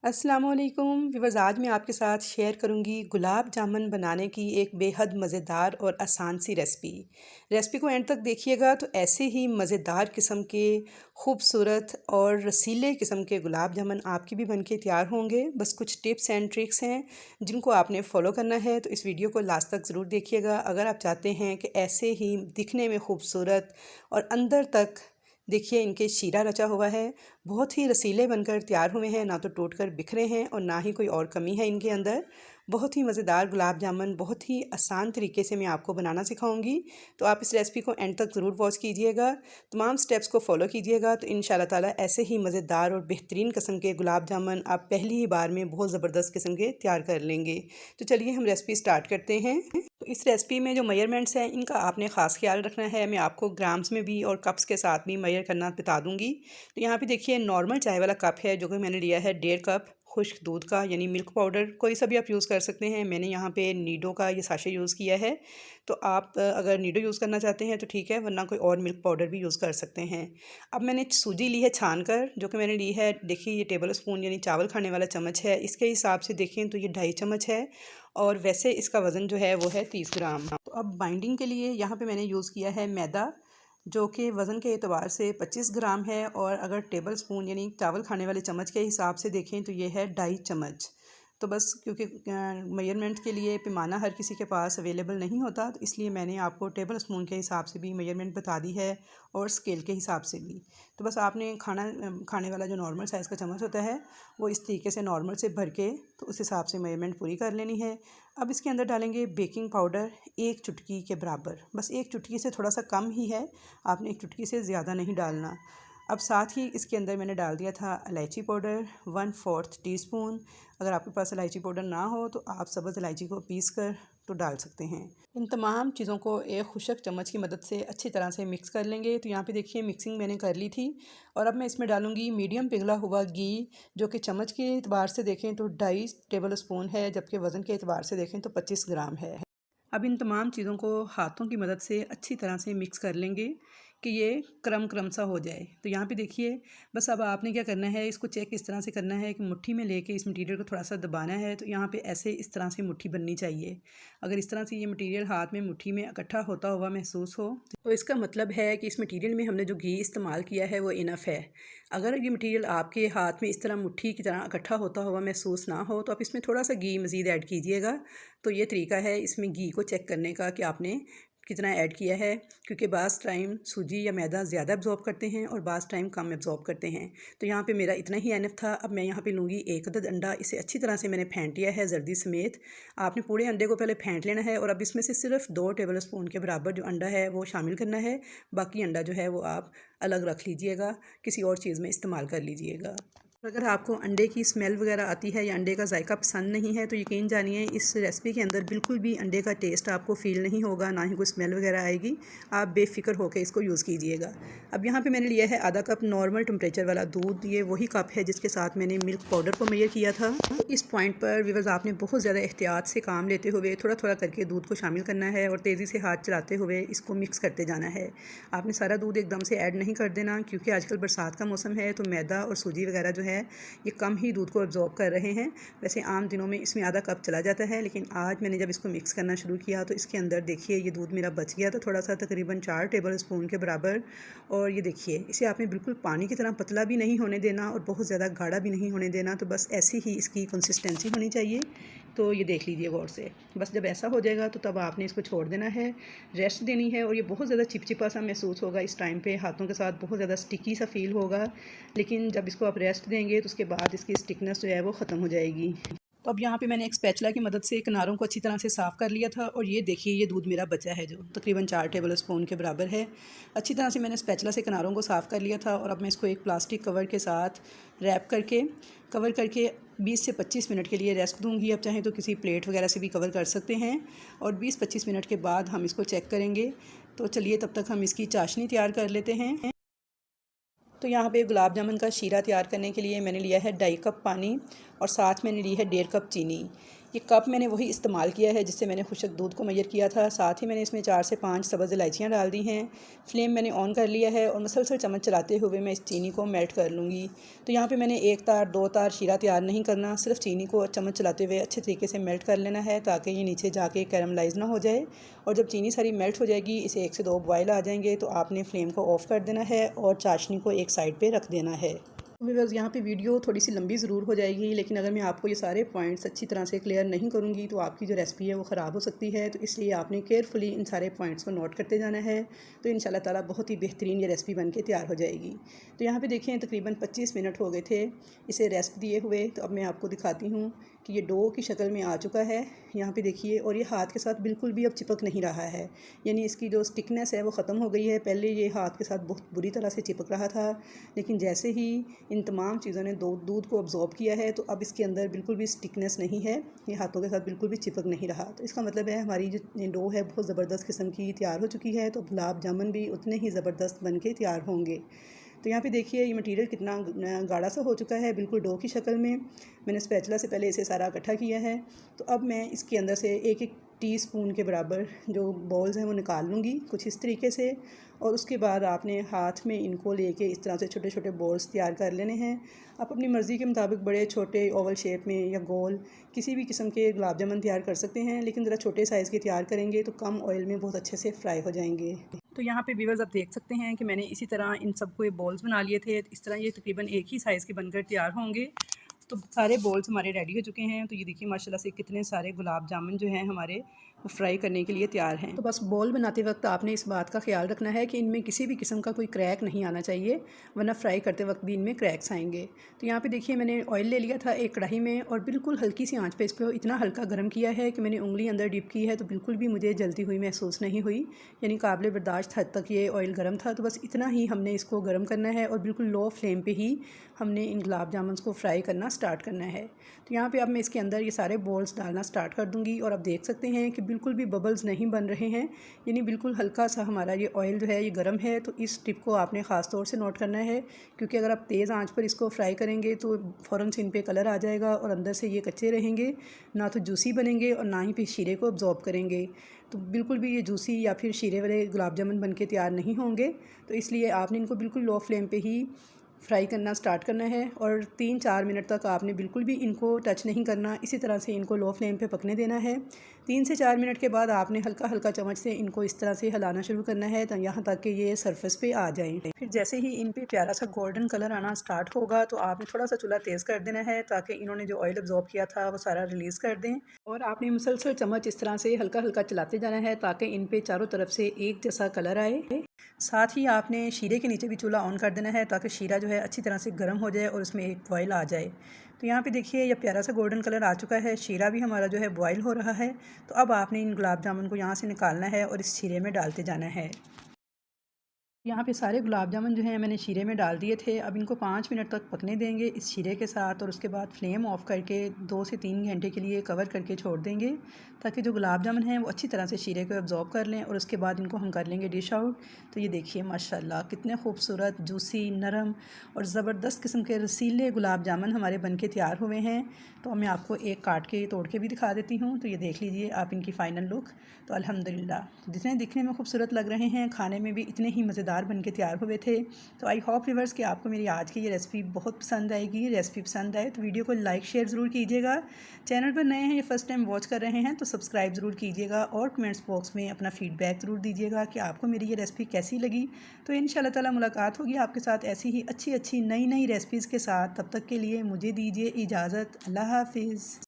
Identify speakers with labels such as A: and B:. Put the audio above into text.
A: अस्सलामुअलैकुम व्यूअर्स, आज मैं आपके साथ शेयर करूंगी गुलाब जामुन बनाने की एक बेहद मज़ेदार और आसान सी रेसिपी को एंड तक देखिएगा तो ऐसे ही मज़ेदार किस्म के खूबसूरत और रसीले किस्म के गुलाब जामुन आपके भी बनके तैयार होंगे। बस कुछ टिप्स एंड ट्रिक्स हैं जिनको आपने फॉलो करना है, तो इस वीडियो को लास्ट तक ज़रूर देखिएगा अगर आप चाहते हैं कि ऐसे ही दिखने में खूबसूरत और अंदर तक देखिए इनके शीरा रचा हुआ है, बहुत ही रसीले बनकर तैयार हुए हैं, ना तो टूट कर बिखरे हैं और ना ही कोई और कमी है इनके अंदर। बहुत ही मज़ेदार गुलाब जामुन बहुत ही आसान तरीके से मैं आपको बनाना सिखाऊंगी, तो आप इस रेसिपी को एंड तक ज़रूर वॉच कीजिएगा, तमाम स्टेप्स को फॉलो कीजिएगा, तो इंशाल्लाह ताला ऐसे ही मज़ेदार और बेहतरीन किस्म के गुलाब जामुन आप पहली ही बार में बहुत ज़बरदस्त किस्म के तैयार कर लेंगे। तो चलिए हम रेसिपी स्टार्ट करते हैं। तो इस रेसिपी में जो मेजरमेंट्स हैं इनका आपने ख़ास ख्याल रखना है। मैं आपको ग्राम्स में भी और कप्स के साथ भी मेजर करना बता दूंगी। तो यहाँ पे देखिए नॉर्मल चाय वाला कप है जो कि मैंने लिया है 1.5 कप खुश्क दूध का, यानी मिल्क पाउडर कोई सा भी आप यूज़ कर सकते हैं। मैंने यहाँ पे नीडो का ये साशे यूज़ किया है, तो आप अगर नीडो यूज़ करना चाहते हैं तो ठीक है, वरना कोई और मिल्क पाउडर भी यूज़ कर सकते हैं। अब मैंने सूजी ली है छान कर, जो कि मैंने ली है, देखिए ये टेबल स्पून यानी चावल खाने वाला चम्मच है, इसके हिसाब से देखें तो ये 2.5 चम्मच है और वैसे इसका वज़न जो है वो है 30 ग्राम। तो अब बाइंडिंग के लिए यहाँ पे मैंने यूज़ किया है मैदा, जो कि वज़न के एतबार से 25 ग्राम है, और अगर टेबल स्पून यानी चावल खाने वाले चम्मच के हिसाब से देखें तो ये है 2.5 चम्मच। तो बस क्योंकि मेजरमेंट के लिए पैमाना हर किसी के पास अवेलेबल नहीं होता, तो इसलिए मैंने आपको टेबल स्पून के हिसाब से भी मेजरमेंट बता दी है और स्केल के हिसाब से भी। तो बस आपने खाने वाला जो नॉर्मल साइज़ का चम्मच होता है वो इस तरीके से नॉर्मल से भर के तो उस हिसाब से मेजरमेंट पूरी कर लेनी है। अब इसके अंदर डालेंगे बेकिंग पाउडर 1 चुटकी के बराबर, बस 1 चुटकी से थोड़ा सा कम ही है, आपने 1 चुटकी से ज़्यादा नहीं डालना। अब साथ ही इसके अंदर मैंने डाल दिया था इलायची पाउडर 1/4 टीस्पून। अगर आपके पास इलायची पाउडर ना हो तो आप सब्ज़ इलायची को पीस कर तो डाल सकते हैं। इन तमाम चीज़ों को एक खुशक चम्मच की मदद से अच्छी तरह से मिक्स कर लेंगे। तो यहाँ पे देखिए मिक्सिंग मैंने कर ली थी, और अब मैं इसमें डालूँगी मीडियम पिघला हुआ घी, जो कि चम्मच के एतबार से देखें तो 2.5 टेबल स्पून है, जबकि वज़न के एतबार से देखें तो 25 ग्राम है। अब इन तमाम चीज़ों को हाथों की मदद से अच्छी तरह से मिक्स कर लेंगे कि ये क्रम क्रम सा हो जाए। तो यहाँ पे देखिए बस अब आपने क्या करना है, इसको चेक इस तरह से करना है कि मुट्ठी में लेके इस मटेरियल को थोड़ा सा दबाना है, तो यहाँ पे ऐसे इस तरह से मुट्ठी बननी चाहिए। अगर इस तरह से ये मटेरियल हाथ में मुट्ठी में इकट्ठा होता हुआ महसूस हो तो इसका मतलब है कि इस मटेरियल में हमने जो घी इस्तेमाल किया है वो इनफ है। अगर ये मटेरियल आपके हाथ में इस तरह मुट्ठी की तरह इकट्ठा होता हुआ महसूस ना हो तो आप इसमें थोड़ा सा घी मज़ीद ऐड कीजिएगा। तो ये तरीका है इसमें घी को चेक करने का कि आपने कितना ऐड किया है, क्योंकि बाज़ टाइम सूजी या मैदा ज़्यादा एब्जॉर्ब करते हैं और बाज़ टाइम कम एब्जॉर्ब करते हैं। तो यहाँ पे मेरा इतना ही एनफ था। अब मैं यहाँ पे लूँगी 1 अदद अंडा, इसे अच्छी तरह से मैंने फेंट लिया है जर्दी समेत। आपने पूरे अंडे को पहले फेंट लेना है और अब इसमें से सिर्फ 2 टेबल स्पून के बराबर जो अंडा है वो शामिल करना है। बाकी अंडा जो है वो आप अलग रख लीजिएगा, किसी और चीज़ में इस्तेमाल कर लीजिएगा। अगर आपको अंडे की स्मेल वगैरह आती है या अंडे का जायका पसंद नहीं है तो यकीन जानिए इस रेसिपी के अंदर बिल्कुल भी अंडे का टेस्ट आपको फ़ील नहीं होगा, ना ही कोई स्मेल वगैरह आएगी। आप बेफ़िक्र होकर इसको यूज़ कीजिएगा। अब यहाँ पे मैंने लिया है आधा कप नॉर्मल टेम्परेचर वाला दूध, ये वही कप है जिसके साथ मैंने मिल्क पाउडर को मेजर किया था। इस पॉइंट पर व्यूअर्स आपने बहुत ज़्यादा एहतियात से काम लेते हुए थोड़ा थोड़ा करके दूध को शामिल करना है और तेज़ी से हाथ चलाते हुए इसको मिक्स करते जाना है। आपने सारा दूध एकदम से ऐड नहीं कर देना, क्योंकि आजकल बरसात का मौसम है तो मैदा और सूजी वगैरह जो है ये कम ही दूध को एब्जॉर्ब कर रहे हैं। वैसे आम दिनों में इसमें आधा कप चला जाता है, लेकिन आज मैंने जब इसको मिक्स करना शुरू किया तो इसके अंदर देखिए ये दूध मेरा बच गया था थोड़ा सा, तकरीबन 4 टेबल स्पून के बराबर। और ये देखिए इसे आपने बिल्कुल पानी की तरह पतला भी नहीं होने देना और बहुत ज़्यादा गाढ़ा भी नहीं होने देना, तो बस ऐसी ही इसकी कंसिस्टेंसी होनी चाहिए। तो ये देख लीजिए गौर से, बस जब ऐसा हो जाएगा तो तब आपने इसको छोड़ देना है, रेस्ट देनी है। और ये बहुत ज़्यादा चिपचिपा सा महसूस होगा इस टाइम पे, हाथों के साथ बहुत ज़्यादा स्टिकी सा फील होगा, लेकिन जब इसको आप रेस्ट देंगे तो उसके बाद इसकी स्टिकनेस जो है वो ख़त्म हो जाएगी। तो अब यहाँ पे मैंने एक स्पैचुला की मदद से किनारों को अच्छी तरह से साफ़ कर लिया था, और ये देखिए ये दूध मेरा बचा है जो तकरीबन 4 टेबल स्पून के बराबर है। अच्छी तरह से मैंने स्पैचुला से किनारों को साफ़ कर लिया था, और अब मैं इसको एक प्लास्टिक कवर के साथ रैप करके कवर करके 20 से 25 मिनट के लिए रेस्ट दूंगी। आप चाहें तो किसी प्लेट वगैरह से भी कवर कर सकते हैं, और 20-25 मिनट के बाद हम इसको चेक करेंगे। तो चलिए तब तक हम इसकी चाशनी तैयार कर लेते हैं। तो यहाँ पे गुलाब जामुन का शीरा तैयार करने के लिए मैंने लिया है 2.5 कप पानी, और साथ मैंने ली है 1.5 कप चीनी। ये कप मैंने वही इस्तेमाल किया है जिससे मैंने खुशक दूध को मैयर किया था। साथ ही मैंने इसमें 4 से 5 सब्ज़ इलायचियाँ डाल दी हैं। फ्लेम मैंने ऑन कर लिया है और मुसलसल चम्मच चलाते हुए मैं इस चीनी को मेल्ट कर लूँगी। तो यहाँ पे मैंने 1 तार 2 तार शीरा तैयार नहीं करना, सिर्फ चीनी को चम्मच चलाते हुए अच्छे तरीके से मेल्ट कर लेना है ताकि ये नीचे जाके कैरमलाइज़ ना हो जाए। और जब चीनी सारी मेल्ट हो जाएगी, इसे 1 से 2 बॉयल आ जाएंगे तो आपने फ्लेम को ऑफ़ कर देना है और चाशनी को एक साइड पर रख देना है। व्यूअर्स, यहाँ पे वीडियो थोड़ी सी लंबी ज़रूर हो जाएगी, लेकिन अगर मैं आपको ये सारे पॉइंट्स अच्छी तरह से क्लियर नहीं करूँगी तो आपकी जो रेसिपी है वो ख़राब हो सकती है। तो इसलिए आपने केयरफुली इन सारे पॉइंट्स को नोट करते जाना है, तो इंशाल्लाह ताला बहुत ही बेहतरीन ये रेसिपी बन के तैयार हो जाएगी। तो यहाँ पे देखें तकरीबन 25 मिनट हो गए थे इसे रेस्ट दिए हुए। तो अब मैं आपको दिखाती हूँ कि ये डो की शक्ल में आ चुका है। यहाँ पे देखिए, और ये हाथ के साथ बिल्कुल भी अब चिपक नहीं रहा है, यानी इसकी जो स्टिकनेस है वो ख़त्म हो गई है। पहले ये हाथ के साथ बहुत बुरी तरह से चिपक रहा था, लेकिन जैसे ही इन तमाम चीज़ों ने दूध को अब्जॉर्ब किया है तो अब इसके अंदर बिल्कुल भी स्टिकनेस नहीं है, ये हाथों के साथ बिल्कुल भी चिपक नहीं रहा। तो इसका मतलब है हमारी जो डो है बहुत ज़बरदस्त किस्म की तैयार हो चुकी है। तो गुलाब जामुन भी उतने ही ज़बरदस्त बन के तैयार होंगे। तो यहाँ पे देखिए ये मटेरियल कितना गाढ़ा सा हो चुका है, बिल्कुल डो की शक्ल में। मैंने स्पैचुला से पहले इसे सारा इकट्ठा किया है। तो अब मैं इसके अंदर से एक एक टीस्पून के बराबर जो बॉल्स हैं वो निकाल लूँगी कुछ इस तरीके से। और उसके बाद आपने हाथ में इनको लेके इस तरह से छोटे छोटे बॉल्स तैयार कर लेने हैं। आप अपनी मर्ज़ी के मुताबिक बड़े छोटे ओवल शेप में या गोल किसी भी किस्म के गुलाब जामुन तैयार कर सकते हैं, लेकिन ज़रा छोटे साइज़ के तैयार करेंगे तो कम ऑयल में बहुत अच्छे से फ्राई हो जाएंगे। तो यहाँ पे व्यूअर्स आप देख सकते हैं कि मैंने इसी तरह इन सबको ये बॉल्स बना लिए थे। इस तरह ये तकरीबन एक ही साइज़ के बनकर तैयार होंगे। तो सारे बॉल्स हमारे रेडी हो चुके हैं। तो ये देखिए माशाल्लाह से कितने सारे गुलाब जामुन जो हैं हमारे वो फ्राई करने के लिए तैयार हैं। तो बस बॉल बनाते वक्त आपने इस बात का ख्याल रखना है कि इनमें किसी भी किस्म का कोई क्रैक नहीं आना चाहिए, वरना फ्राई करते वक्त भी इनमें क्रैक्स आएंगे। तो यहाँ पे देखिए मैंने ऑयल ले लिया था एक कढ़ाई में और बिल्कुल हल्की सी आंच पे इसको इतना हल्का गर्म किया है कि मैंने उंगली अंदर डिप की है तो बिल्कुल भी मुझे जलती हुई महसूस नहीं हुई, यानी काबिल बर्दाश्त हद तक ये ऑयल गर्म था। तो बस इतना ही हमने इसको गर्म करना है और बिल्कुल लो फ्लेम पर ही हमने इन गुलाब जामुन को फ्राई करना स्टार्ट करना है। तो यहाँ पे अब मैं इसके अंदर ये सारे बॉल्स डालना स्टार्ट कर दूँगी और अब देख सकते हैं कि बिल्कुल भी बबल्स नहीं बन रहे हैं, यानी बिल्कुल हल्का सा हमारा ये ऑयल जो है ये गर्म है। तो इस टिप को आपने ख़ास तौर से नोट करना है, क्योंकि अगर आप तेज़ आंच पर इसको फ्राई करेंगे तो फ़ौरन से इन पर कलर आ जाएगा और अंदर से ये कच्चे रहेंगे, ना तो जूसी बनेंगे और ना ही फिर शीरे को अब्जॉर्ब करेंगे। तो बिल्कुल भी ये जूसी या फिर शीरे वाले गुलाब जामुन बन के तैयार नहीं होंगे। तो इसलिए आपने इनको बिल्कुल लो फ्लेम पर ही फ्राई करना स्टार्ट करना है और 3-4 मिनट तक आपने बिल्कुल भी इनको टच नहीं करना, इसी तरह से इनको लो फ्लेम पे पकने देना है। 3 से 4 मिनट के बाद आपने हल्का हल्का चम्मच से इनको इस तरह से हिलाना शुरू करना है तो यहाँ तक कि ये सरफेस पे आ जाएं। फिर जैसे ही इन पे प्यारा सा गोल्डन कलर आना स्टार्ट होगा तो आपने थोड़ा सा चूल्हा तेज़ कर देना है ताकि इन्होंने जो ऑयल अब्जॉर्ब किया था वो सारा रिलीज़ कर दें। और आपने मुसलसल चम्मच इस तरह से हल्का हल्का चलाते जाना है ताकि इन पे चारों तरफ से एक जैसा कलर आए। साथ ही आपने शीरे के नीचे भी चूल्हा ऑन कर देना है ताकि शीरा जो है अच्छी तरह से गर्म हो जाए और उसमें एक बॉयल आ जाए। तो यहाँ पे देखिए यह प्यारा सा गोल्डन कलर आ चुका है, शीरा भी हमारा जो है बॉयल हो रहा है। तो अब आपने इन गुलाब जामुन को यहाँ से निकालना है और इस शीरे में डालते जाना है। यहाँ पे सारे गुलाब जामुन जो हैं मैंने शीरे में डाल दिए थे। अब इनको 5 मिनट तक पकने देंगे इस शीरे के साथ और उसके बाद फ्लेम ऑफ करके 2 से 3 घंटे के लिए कवर करके छोड़ देंगे ताकि जो गुलाब जामुन हैं वो अच्छी तरह से शीरे को अब्जॉर्ब कर लें। और उसके बाद इनको हम कर लेंगे डिश आउट। तो ये देखिए माशाल्लाह कितने खूबसूरत, जूसी, नरम और ज़बरदस्त किस्म के रसीले गुलाब जामुन हमारे बन के तैयार हुए हैं। तो मैं आपको एक काट के तोड़ के भी दिखा देती हूँ। तो ये देख लीजिए आप इनकी फ़ाइनल लुक। तो अल्हम्दुलिल्लाह जितने दिखने में खूबसूरत लग रहे हैं, खाने में भी इतने ही मज़ेदार बन के तैयार हुए थे। तो आई होप व्यूअर्स कि आपको मेरी आज की ये रेसिपी बहुत पसंद आएगी। रेसिपी पसंद आए तो वीडियो को लाइक शेयर ज़रूर कीजिएगा। चैनल पर नए हैं या फर्स्ट टाइम वॉच कर रहे हैं तो सब्सक्राइब ज़रूर कीजिएगा और कमेंट्स बॉक्स में अपना फ़ीडबैक ज़रूर दीजिएगा कि आपको मेरी ये रेसिपी कैसी लगी। तो इंशाल्लाह ताला मुलाकात होगी आपके साथ ऐसी ही अच्छी अच्छी नई नई रेसिपीज़ के साथ। तब तक के लिए मुझे दीजिए इजाज़त। अल्लाह हाफिज़।